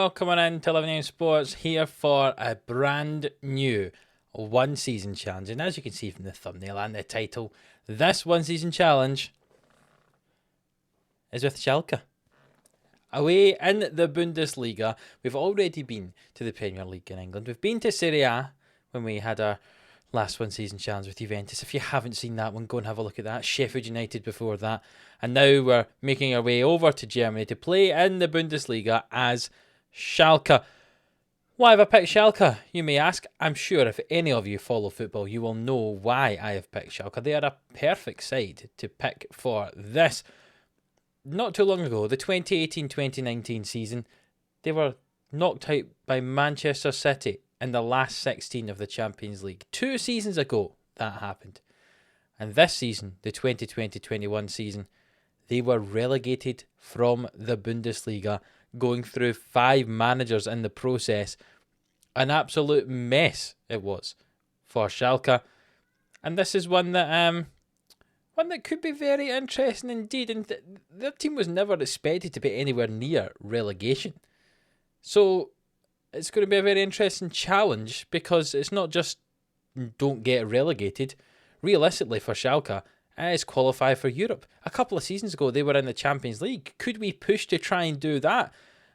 welcome on in to 11am Sports here for a brand new one season challenge. And as you can see from the thumbnail and the title, this one season challenge is with Schalke. Away in the Bundesliga, we've already been to the Premier League in England. We've been to Serie A when we had our last one season challenge with Juventus. If you haven't seen that one, go and have a look at that. Sheffield United before that. And now we're making our way over to Germany to play in the Bundesliga as Schalke. Why have I picked Schalke, you may ask? I'm sure if any of you follow football, you will know why I have picked Schalke. They are a perfect side to pick for this. Not too long ago, the 2018-2019 season, they were knocked out by Manchester City in the last 16 of the Champions League. 2 seasons ago, that happened. And this season, the 2020-21 season, they were relegated from the Bundesliga, going through 5 managers in the process. An absolute mess it was for Schalke. And this is one that could be very interesting indeed. And their team was never expected to be anywhere near relegation. So it's going to be a very interesting challenge, because it's not just don't get relegated. Realistically for Schalke, it is qualify for Europe. A couple of seasons ago, they were in the Champions League. Could we push to try and do that?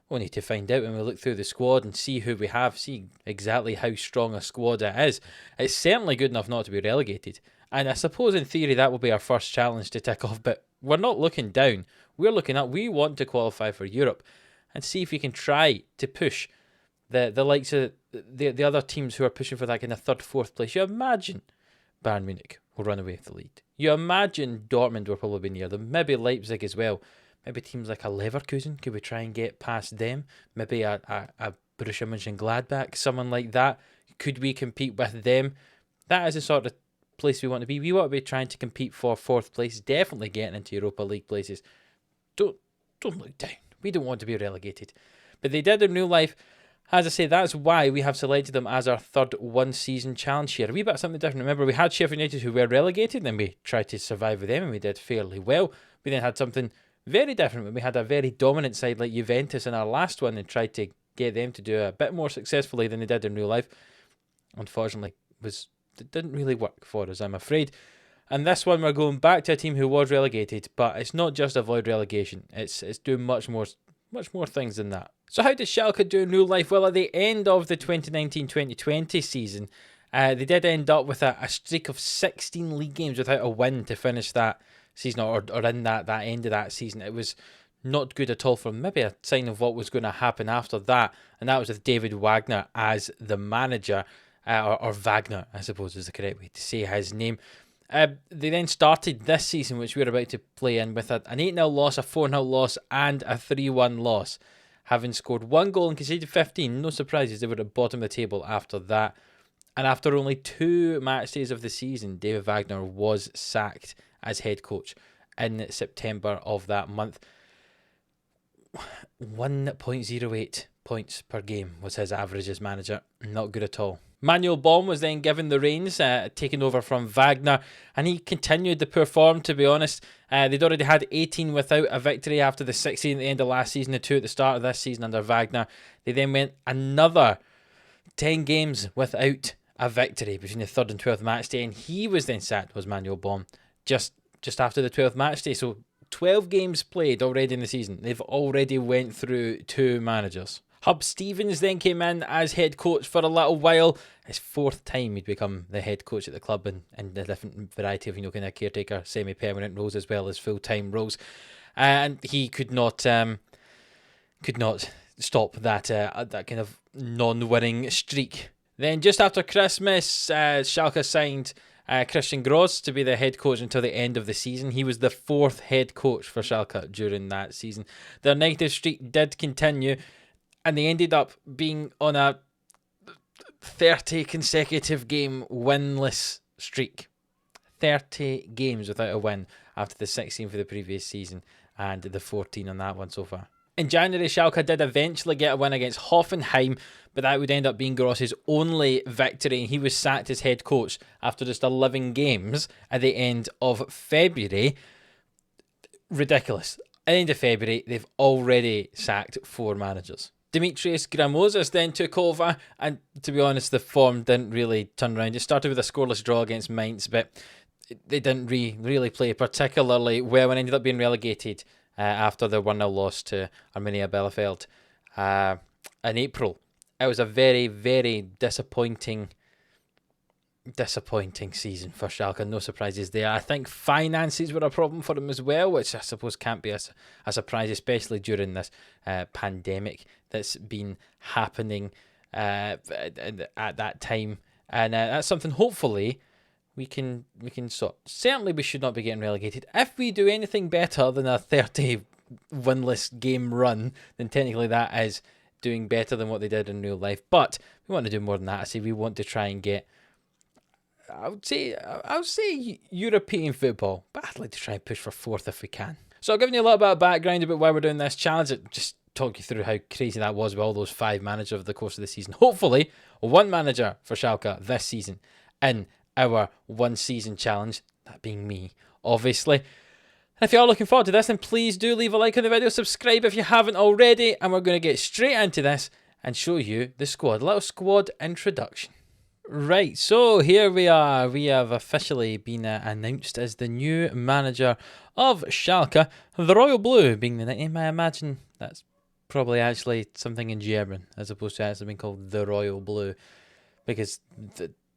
We'll need to find out when we look through the squad and see who we have, see exactly how strong a squad it is. It's certainly good enough not to be relegated. And I suppose in theory that will be our first challenge to tick off, but we're not looking down. We're looking up. We want to qualify for Europe and see if we can try to push the likes of the other teams who are pushing for that kind of 3rd, 4th place. You imagine Bayern Munich will run away with the lead. You imagine Dortmund will probably be near them. Maybe Leipzig as well. Maybe teams like a Leverkusen, could we try and get past them? Maybe a Borussia Mönchengladbach, someone like that. Could we compete with them? That is the sort of place we want to be. We want to be trying to compete for 4th place, definitely getting into Europa League places. Don't look down. We don't want to be relegated. But they did in real life. As I say, that's why we have selected them as our 3rd one-season challenge here. A wee bit of something different. Remember, we had Sheffield United who were relegated, and we tried to survive with them, and we did fairly well. We then had something very different when we had a very dominant side like Juventus in our last one and tried to get them to do a bit more successfully than they did in real life. Unfortunately, it didn't really work for us, I'm afraid. And this one, we're going back to a team who was relegated, but it's not just avoid relegation. It's doing much more things than that. So how did Schalke do in real life? Well, at the end of the 2019-2020 season, they did end up with a streak of 16 league games without a win to finish that season, or in that end of that season. It was not good at all for them. Maybe a sign of what was going to happen after that, and that was with David Wagner as the manager, or Wagner, I suppose is the correct way to say his name. They then started this season, which we're about to play in, with an 8-0 loss, a 4-0 loss, and a 3-1 loss. Having scored 1 goal and conceded 15, no surprises, they were at the bottom of the table after that. And after only 2 match days of the season, David Wagner was sacked as head coach in September of that month. 1.08 points per game was his average as manager. Not good at all. Manuel Baum was then given the reins, taking over from Wagner, and he continued to perform, to be honest. They'd already had 18 without a victory after the 16 at the end of last season, the 2 at the start of this season under Wagner. They then went another 10 games without a victory between the 3rd and 12th match day, and he was then sacked, was Manuel Baum, just after the 12th match day. So 12 games played already in the season. They've already went through 2 managers. Hub Stevens then came in as head coach for a little while. His 4th time he'd become the head coach at the club, in a different variety of kind of caretaker, semi-permanent roles as well as full-time roles. And he could not stop that kind of non-winning streak. Then just after Christmas, Schalke signed Christian Gross to be the head coach until the end of the season. He was the 4th head coach for Schalke during that season. Their negative streak did continue, and they ended up being on a 30 consecutive game winless streak. 30 games without a win after the 16 for the previous season and the 14 on that one so far. In January, Schalke did eventually get a win against Hoffenheim, but that would end up being Gross's only victory, and he was sacked as head coach after just 11 games at the end of February. Ridiculous. At the end of February, they've already sacked 4 managers. Dimitrios Gramozis then took over, and to be honest, the form didn't really turn around. It started with a scoreless draw against Mainz, but they didn't really play particularly well and ended up being relegated after their 1-0 loss to Arminia Bielefeld in April. It was a very, very disappointing season for Schalke. No surprises there. I think finances were a problem for them as well, which I suppose can't be a surprise, especially during this pandemic that's been happening at that time. And that's something hopefully we can sort. Certainly we should not be getting relegated. If we do anything better than a 30 winless game run, then technically that is doing better than what they did in real life. But we want to do more than that. I say we want to try and get, I would say European football, but I'd like to try and push for 4th if we can. So I've given you a little bit of background about why we're doing this challenge. Just talk you through how crazy that was with all those 5 managers over the course of the season. Hopefully, 1 manager for Schalke this season in our 1 season challenge, that being me, obviously. And if you are looking forward to this, then please do leave a like on the video, subscribe if you haven't already, and we're going to get straight into this and show you the squad. A little squad introduction. Right, so here we are. We have officially been announced as the new manager of Schalke. The Royal Blue being the nickname. I imagine that's probably actually something in German as opposed to actually being called the Royal Blue, because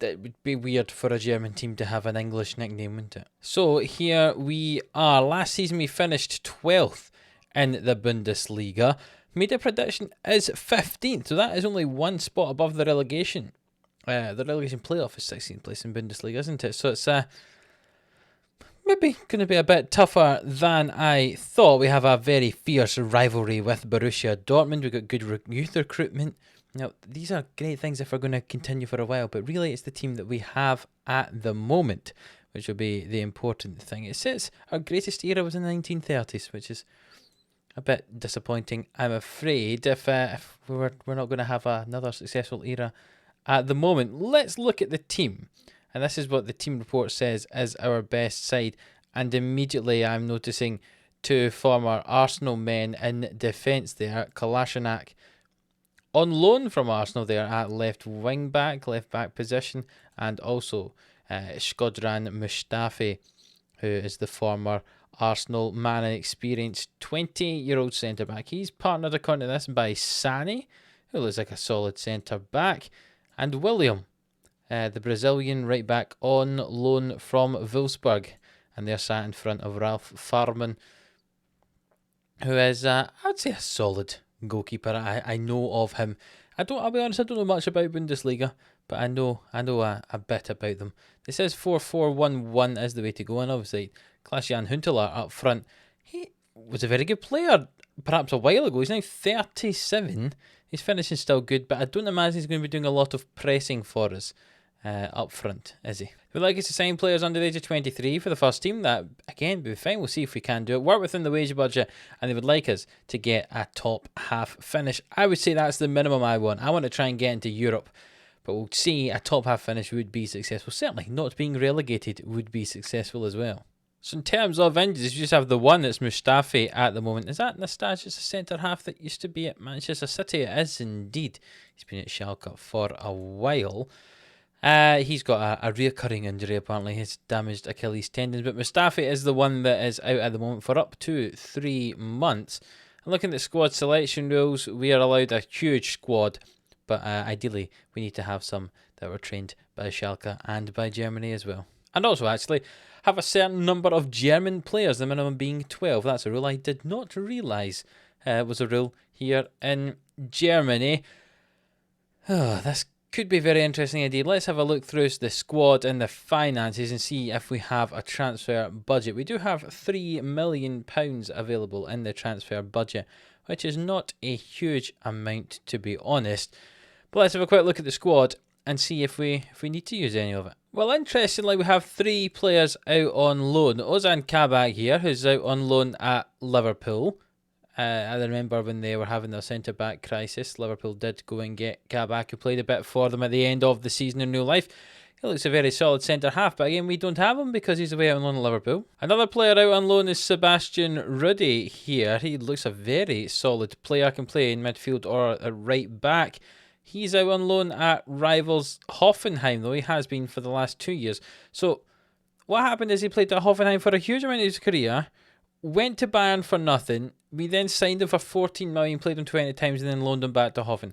that would be weird for a German team to have an English nickname, wouldn't it? So here we are. Last season we finished 12th in the Bundesliga. Media prediction is 15th, so that is only 1 spot above the relegation. The relegation playoff is 16th place in Bundesliga, isn't it? So it's maybe going to be a bit tougher than I thought. We have a very fierce rivalry with Borussia Dortmund. We've got good youth recruitment. Now, these are great things if we're going to continue for a while, but really it's the team that we have at the moment, which will be the important thing. It says our greatest era was in the 1930s, which is a bit disappointing, I'm afraid, if we're not going to have another successful era at the moment. Let's look at the team. And this is what the team report says is our best side. And immediately I'm noticing 2 former Arsenal men in defence there. Kolasinac on loan from Arsenal there at left back position. And also Shkodran Mustafi, who is the former Arsenal man and experienced 20-year-old centre-back. He's partnered according to this by Sani, who looks like a solid centre-back. And William, the Brazilian right back on loan from Wolfsburg. And they're sat in front of Ralph Farman, who is, I'd say, a solid goalkeeper. I know of him. I'll be honest, I don't know much about Bundesliga, but I know a bit about them. It says 4-4-1-1 is the way to go, and obviously Klaas-Jan Huntelaar up front. He was a very good player, perhaps a while ago. He's now 37. His finishing's still good, but I don't imagine he's going to be doing a lot of pressing for us up front, is he? We'd like us to sign players under the age of 23 for the first team. That, again, would be fine. We'll see if we can do it. Work within the wage budget, and they would like us to get a top half finish. I would say that's the minimum I want. I want to try and get into Europe, but we'll see. A top half finish would be successful. Certainly not being relegated would be successful as well. So in terms of injuries, you just have the one that's Mustafi at the moment. Is that Nastasic, a centre half that used to be at Manchester City? It is indeed. He's been at Schalke for a while. He's got a recurring injury, apparently. His damaged Achilles tendons. But Mustafi is the one that is out at the moment for up to 3 months. And looking at the squad selection rules, we are allowed a huge squad. But ideally, we need to have some that were trained by Schalke and by Germany as well. And also, actually, have a certain number of German players, the minimum being 12. That's a rule I did not realise was a rule here in Germany. Oh, this could be very interesting indeed. Let's have a look through the squad and the finances and see if we have a transfer budget. We do have £3 million available in the transfer budget, which is not a huge amount, to be honest. But let's have a quick look at the squad and see if we need to use any of it. Well, interestingly, we have 3 players out on loan. Ozan Kabak here, who's out on loan at Liverpool. I remember when they were having their centre-back crisis, Liverpool did go and get Kabak, who played a bit for them at the end of the season in real life. He looks a very solid centre-half, but again, we don't have him because he's away out on loan at Liverpool. Another player out on loan is Sebastian Rudy here. He looks a very solid player, can play in midfield or at right back. He's out on loan at rivals Hoffenheim, though. He has been for the last 2 years. So what happened is he played at Hoffenheim for a huge amount of his career, went to Bayern for nothing. We then signed him for 14 million, played him 20 times, and then loaned him back to Hoffen.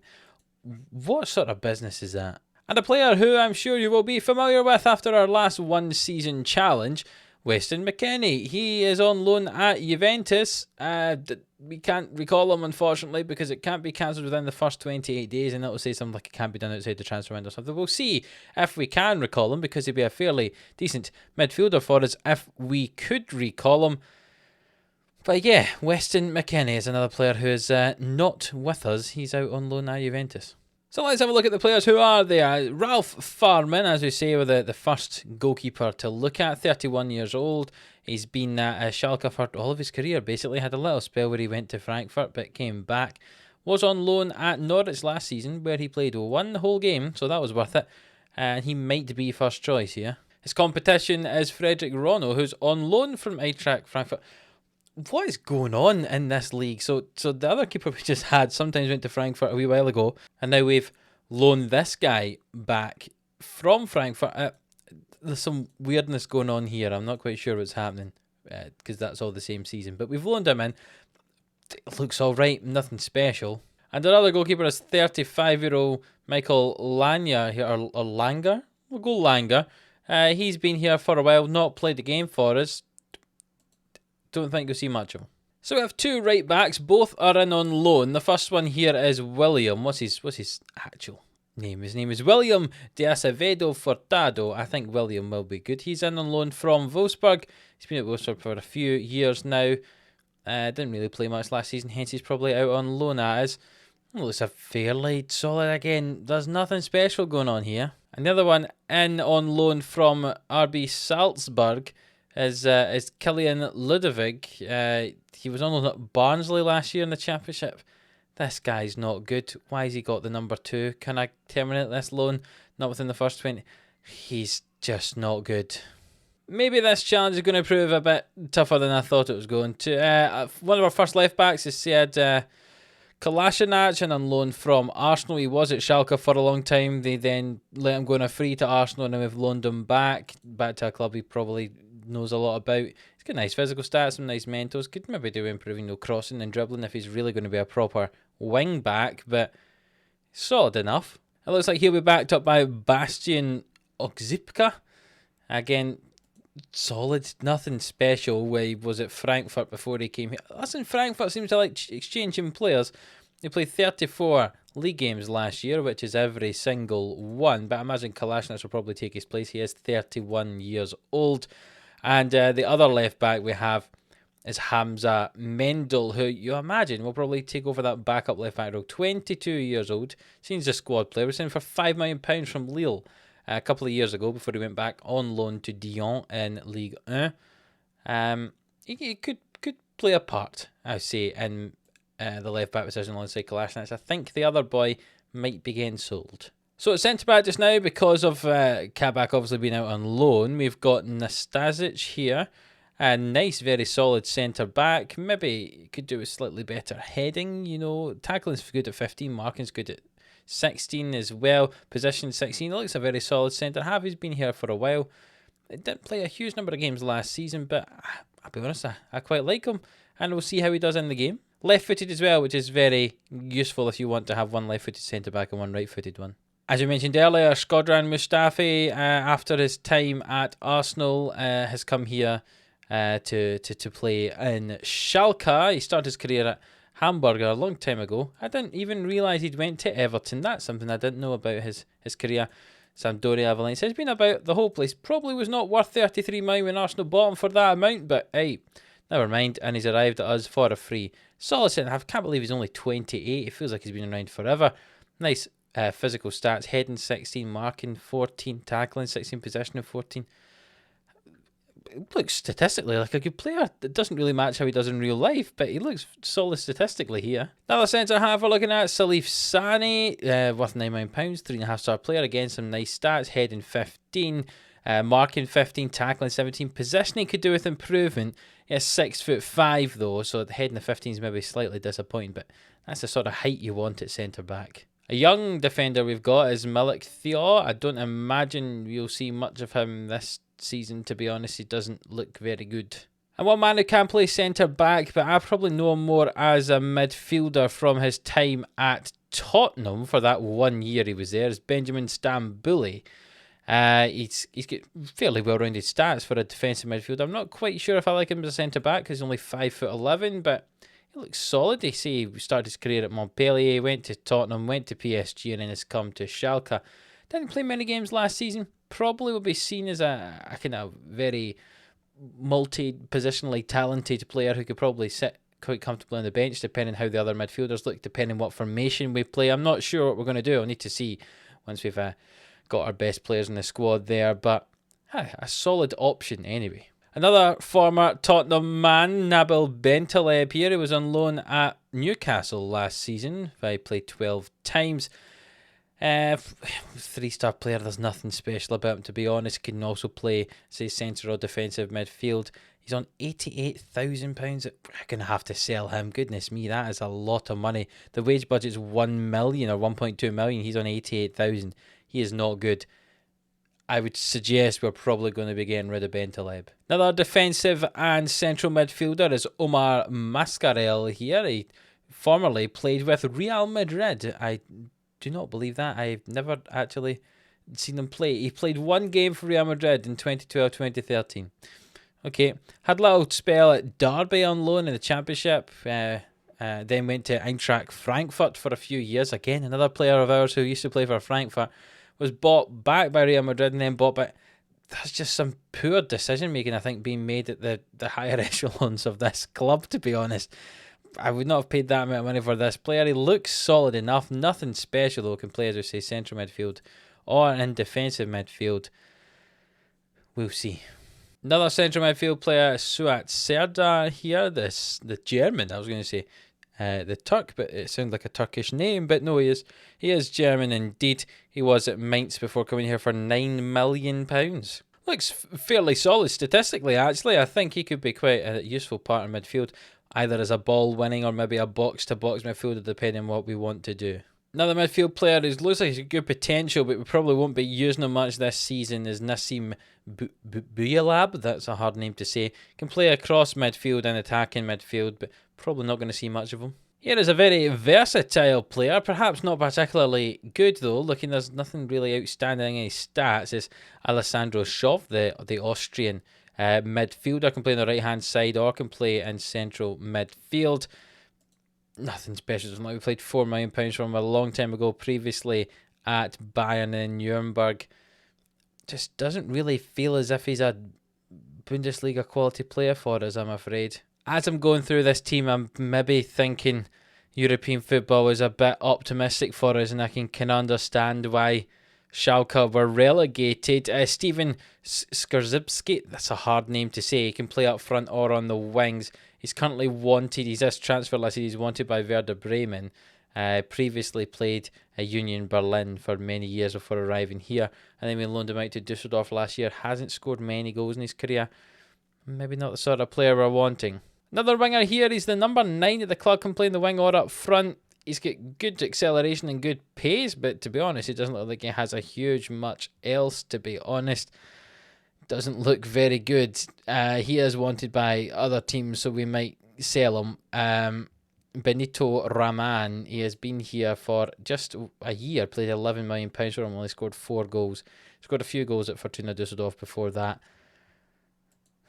What sort of business is that? And a player who I'm sure you will be familiar with after our last one-season challenge, Weston McKennie. He is on loan at Juventus. We can't recall him, unfortunately, because it can't be cancelled within the first 28 days, and that will say something like it can't be done outside the transfer window or something. We'll see if we can recall him, because he'd be a fairly decent midfielder for us if we could recall him. But yeah, Weston McKennie is another player who is not with us. He's out on loan at Juventus. So let's have a look at the players who are there. Ralph Farman, as we say, with the first goalkeeper to look at, 31 years old. He's been at Schalke for all of his career, basically. Had a little spell where he went to Frankfurt, but came back. Was on loan at Norwich last season, where he played one whole game, so that was worth it. And he might be first choice here. His competition is Frederick Rono, who's on loan from Eintracht Frankfurt. What is going on in this league? So the other keeper we just had sometimes went to Frankfurt a wee while ago, and now we've loaned this guy back from Frankfurt. There's some weirdness going on here. I'm not quite sure what's happening, because that's all the same season. But we've loaned him in. It looks all right, nothing special. And our other goalkeeper is 35-year-old Michael Lanya here, or Langer. We'll go Langer. He's been here for a while, not played the game for us. Don't think you'll see much of him. So we have two right backs, both are in on loan. The first one here is William. What's his actual name? His name is William de Acevedo Furtado. I think William will be good. He's in on loan from Wolfsburg. He's been at Wolfsburg for a few years now. Didn't really play much last season, hence he's probably out on loan as. Well, it's a fairly solid, again, there's nothing special going on here. And the other one in on loan from RB Salzburg is Kilian Ludwig. He was on loan at Barnsley last year in the Championship. This guy's not good. Why has he got the number 2? Can I terminate this loan? Not within the first 20. He's just not good. Maybe this challenge is going to prove a bit tougher than I thought it was going to. One of our first left backs is said Kolasinac, and on loan from Arsenal. He was at Schalke for a long time. They then let him go on a free to Arsenal, and then we've loaned him back to a club he probably knows a lot about. He's got nice physical stats, some nice mentals. Could maybe do improving crossing and dribbling if he's really going to be a proper wing back, but solid enough. It looks like he'll be backed up by Bastian Oczipka. Again, solid, nothing special. Where he was at Frankfurt before he came here. Listen, Frankfurt seems to like exchanging players. They played 34 league games last year, which is every single one, but I imagine Kolasinac will probably take his place. He is 31 years old. And the other left back we have is Hamza Mendel, who you imagine will probably take over that backup left back role. 22 years old. Seems a squad player. We're selling for £5 million from Lille a couple of years ago before he went back on loan to Dijon in Ligue 1. He could play a part, I would say, in the left back position alongside Kolasinac. I think the other boy might be getting sold. So it's centre back just now because of Kabak obviously being out on loan. We've got Nastasic here. A nice, very solid centre back. Maybe could do with slightly better heading. Tackling's good at 15, marking's good at 16 as well. Position 16. It looks a very solid centre half. He's been here for a while. He didn't play a huge number of games last season, but I'll be honest, I quite like him. And we'll see how he does in the game. Left-footed as well, which is very useful if you want to have one left-footed centre back and one right-footed one. As we mentioned earlier, Shkodran Mustafi, after his time at Arsenal, has come here to play in Schalke. He started his career at Hamburg a long time ago. I didn't even realise he'd went to Everton. That's something I didn't know about his career. Sampdoria, Valencia. He's been about the whole place. Probably was not worth 33 million when Arsenal bought him for that amount, but hey, never mind. And he's arrived at us for a free. Solid centre half. Can't believe he's only 28. It feels like he's been around forever. Nice physical stats. Heading 16, marking 14, tackling 16, possession of 14. looks statistically like a good player. It doesn't really match how he does in real life, but he looks solid statistically here. Another centre half we're looking at, Salif Sane, worth £9 million, 3.5-star player. Again, some nice stats, heading 15, marking 15, tackling 17. Positioning could do with improvement. He's 6'5" though, so the heading the 15 is maybe slightly disappointing, but that's the sort of height you want at centre back. A young defender we've got is Milik Theo. I don't imagine you'll see much of him this season, to be honest. He doesn't look very good. And one man who can play centre back, but I probably know him more as a midfielder from his time at Tottenham for that 1 year he was there, is Benjamin Stambouli. He's got fairly well-rounded stats for a defensive midfielder. I'm not quite sure if I like him as a centre back because he's only 5'11", but he looks solid. He started his career at Montpellier, went to Tottenham, went to PSG, and then has come to Schalke. Didn't play many games last season. Probably will be seen as a kind of very multi-positionally talented player who could probably sit quite comfortably on the bench, depending how the other midfielders look, depending what formation we play. I'm not sure what we're going to do. I'll need to see once we've got our best players in the squad there, but a solid option anyway. Another former Tottenham man, Nabil Bentaleb here, who was on loan at Newcastle last season. He played 12 times. 3-star player, there's nothing special about him, to be honest. Can also play, say, centre or defensive midfield. He's on £88,000. I'm going to have to sell him. Goodness me, that is a lot of money. The wage budget's 1 million or 1.2 million. He's on 88,000. He is not good. I would suggest we're probably going to be getting rid of Bentaleb. Another defensive and central midfielder is Omar Mascarell here. He formerly played with Real Madrid. I do not believe that. I've never actually seen him play. He played one game for Real Madrid in 2012-2013. Okay, had a little spell at Derby on loan in the Championship. Then went to Eintracht Frankfurt for a few years. Again, another player of ours who used to play for Frankfurt. Was bought back by Real Madrid and then bought back. That's just some poor decision making, I think, being made at the higher echelons of this club, to be honest. I would not have paid that amount of money for this player. He looks solid enough. Nothing special, though. Can play, as we say, central midfield or in defensive midfield. We'll see. Another central midfield player, Suat Serdar here. The German, I was going to say. The Turk, but it sounds like a Turkish name, but no, he is German indeed. He was at Mainz before coming here for £9 million. Looks fairly solid statistically, actually. I think he could be quite a useful part of midfield, either as a ball winning or maybe a box-to-box midfielder, depending on what we want to do. Another midfield player who looks like he's got good potential, but we probably won't be using him much this season, is Nassim Buyalab. That's a hard name to say. Can play across midfield and attacking midfield, but probably not going to see much of him. Here is a very versatile player, perhaps not particularly good though. Looking, there's nothing really outstanding in his stats. Is Alessandro Schoff, the Austrian midfielder. Can play on the right hand side or can play in central midfield. Nothing special. We played £4 million from him a long time ago, previously at Bayern in Nuremberg. Just doesn't really feel as if he's a Bundesliga quality player for us, I'm afraid. As I'm going through this team, I'm maybe thinking European football is a bit optimistic for us, and I can understand why Schalke were relegated. Steven Skrzybski, that's a hard name to say. He can play up front or on the wings. He's currently wanted. He's this transfer list. He's wanted by Werder Bremen. Previously played at Union Berlin for many years before arriving here, and then we loaned him out to Dusseldorf last year. Hasn't scored many goals in his career. Maybe not the sort of player we're wanting. Another winger here. He's the number 9 at the club. Can play in the wing or up front. He's got good acceleration and good pace, but to be honest, he doesn't look like he has a huge much else, to be honest. Doesn't look very good. He is wanted by other teams, so we might sell him. Benito Raman, he has been here for just a year, played £11 million for him, only scored 4 goals. Scored a few goals at Fortuna Dusseldorf before that.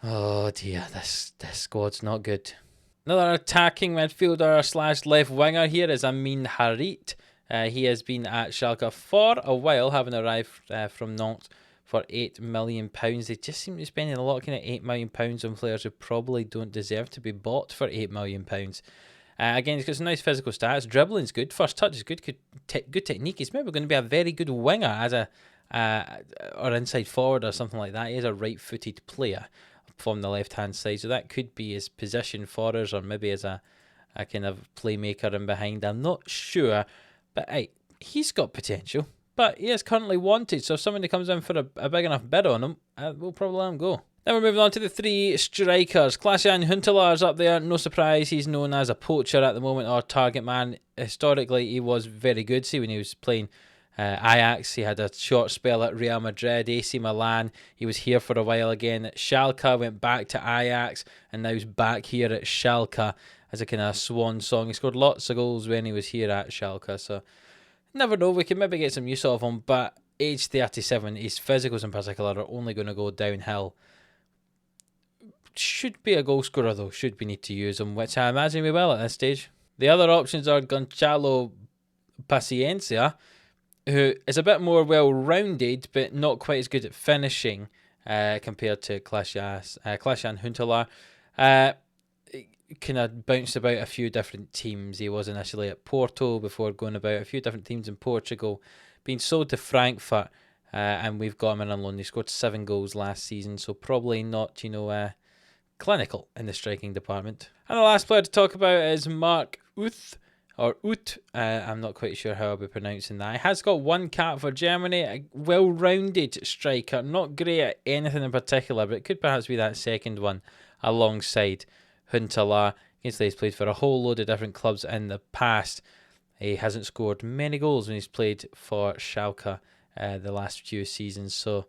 Oh dear, this squad's not good. Another attacking midfielder slash left winger here is Amin Harit. He has been at Schalke for a while, having arrived from Nantes for £8 million. They just seem to be spending a lot of kind of £8 million on players who probably don't deserve to be bought for £8 million. Again, he's got some nice physical stats. Dribbling's good. First touch is good. Good technique. He's maybe going to be a very good winger as or inside forward or something like that. He is a right-footed player. from the left-hand side, so that could be his position for us, or maybe as a kind of playmaker in behind. I'm not sure, but hey, he's got potential. But he is currently wanted, so if somebody comes in for a big enough bid on him, we'll probably let him go. Then we're moving on to the 3 strikers. Klaas-Jan Huntelaar's up there. No surprise, he's known as a poacher at the moment, or target man. Historically, he was very good. See, when he was playing Ajax, he had a short spell at Real Madrid, AC Milan. He was here for a while again at Schalke, went back to Ajax, and now he's back here at Schalke as a kind of swan song. He scored lots of goals when he was here at Schalke, so never know, we can maybe get some use of him, but age 37, his physicals in particular are only going to go downhill. Should be a goal scorer though, should we need to use him, which I imagine we will at this stage. The other options are Gonçalo Paciencia, who is a bit more well-rounded, but not quite as good at finishing compared to Klaas-Jan Huntelaar. Kind of bounced about a few different teams. He was initially at Porto before going about a few different teams in Portugal, being sold to Frankfurt, and we've got him in on loan. He scored 7 goals last season, so probably not, clinical in the striking department. And the last player to talk about is Mark Uth, or Ut. I'm not quite sure how I'll be pronouncing that. He has got 1 cap for Germany, a well-rounded striker, not great at anything in particular, but it could perhaps be that second one alongside Huntelaar. He's played for a whole load of different clubs in the past. He hasn't scored many goals when he's played for Schalke the last few seasons, so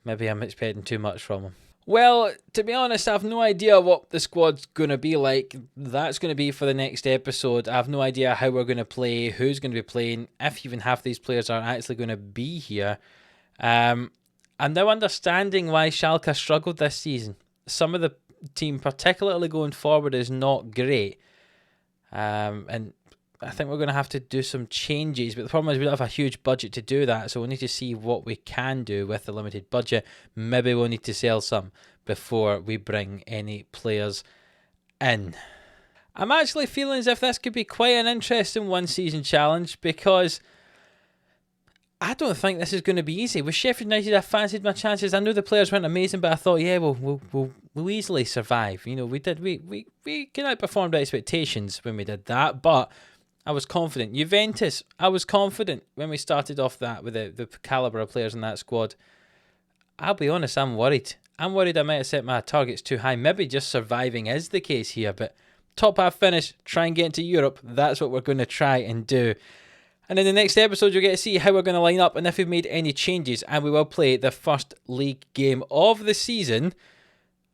maybe I'm expecting too much from him. Well, to be honest, I have no idea what the squad's going to be like. That's going to be for the next episode. I have no idea how we're going to play, who's going to be playing, if even half these players are actually going to be here. I'm now understanding why Schalke struggled this season. Some of the team, particularly going forward, is not great. And I think we're going to have to do some changes, but the problem is we don't have a huge budget to do that, so we'll need to see what we can do with the limited budget. Maybe we'll need to sell some before we bring any players in. I'm actually feeling as if this could be quite an interesting one-season challenge, because I don't think this is going to be easy. With Sheffield United, I fancied my chances. I know the players weren't amazing, but I thought, yeah, we'll easily survive. We kind of outperformed expectations when we did that, but I was confident. Juventus, I was confident when we started off that with the calibre of players in that squad. I'll be honest, I'm worried. I'm worried I might have set my targets too high. Maybe just surviving is the case here, but top half finish, try and get into Europe. That's what we're going to try and do. And in the next episode, you'll get to see how we're going to line up and if we've made any changes. And we will play the first league game of the season,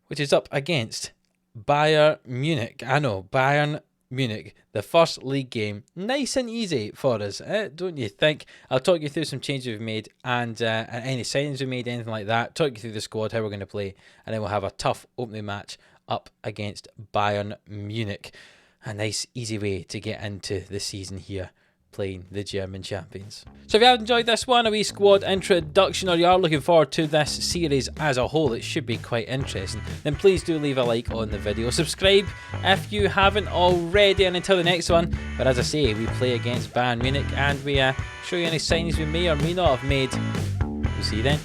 which is up against Bayern Munich. I know, Bayern Munich, the first league game. Nice and easy for us, don't you think? I'll talk you through some changes we've made and any signings we made, anything like that. Talk you through the squad, how we're going to play, and then we'll have a tough opening match up against Bayern Munich. A nice, easy way to get into the season here, playing the German champions. So if you have enjoyed this one, a wee squad introduction, or you are looking forward to this series as a whole, it should be quite interesting, then please do leave a like on the video. Subscribe if you haven't already, and until the next one, but as I say, we play against Bayern Munich and we show you any signings we may or may not have made. We'll see you then.